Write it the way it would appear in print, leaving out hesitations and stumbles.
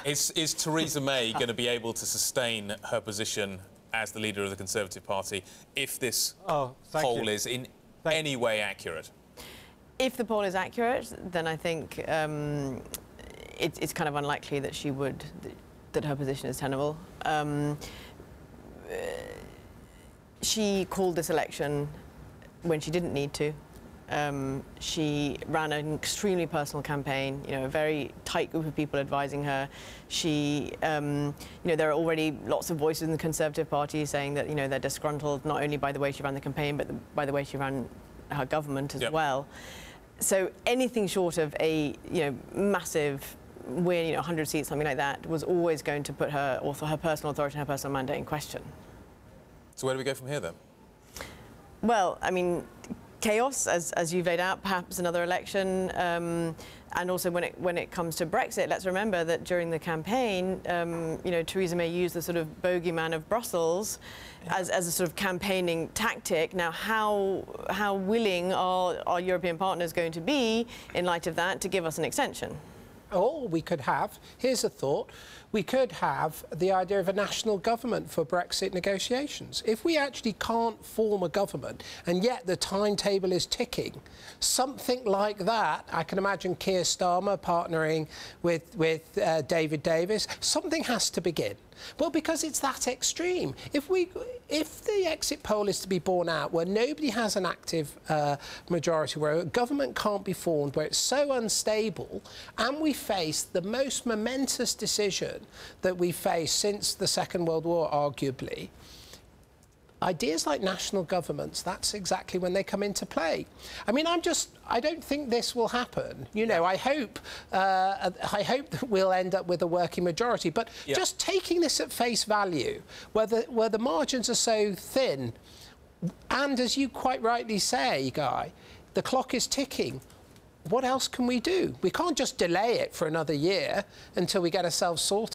Is Theresa May going to be able to sustain her position as the leader of the Conservative Party if this poll is in any way accurate? If the poll is accurate, then I think it's kind of unlikely that that her position is tenable. She called this election when she didn't need to. She ran an extremely personal campaign, you know, a very tight group of people advising her. She, you know, there are already lots of voices in the Conservative Party saying that, you know, they're disgruntled not only by the way she ran the campaign, but by the way she ran her government as well. So anything short of a, you know, massive win, you know, 100 seats, something like that, was always going to put her personal authority and her personal mandate in question. So where do we go from here, then? Well, I mean, chaos, as you've laid out, perhaps another election, and also when it comes to Brexit, let's remember that during the campaign, you know, Theresa May used the sort of bogeyman of Brussels as a sort of campaigning tactic. Now, how willing are our European partners going to be, in light of that, to give us an extension? Or we could have, here's a thought, we could have the idea of a national government for Brexit negotiations. If we actually can't form a government and yet the timetable is ticking, something like that, I can imagine Keir Starmer partnering with David Davis, something has to begin. Well, because it's that extreme. If the exit poll is to be borne out where nobody has an active majority, where a government can't be formed, where it's so unstable, and we face the most momentous decision that we faced since the Second World War, arguably, ideas like national governments, that's exactly when they come into play. I mean, I don't think this will happen. You know, I hope that we'll end up with a working majority. But just taking this at face value, where the margins are so thin, and as you quite rightly say, Guy, the clock is ticking. What else can we do? We can't just delay it for another year until we get ourselves sorted.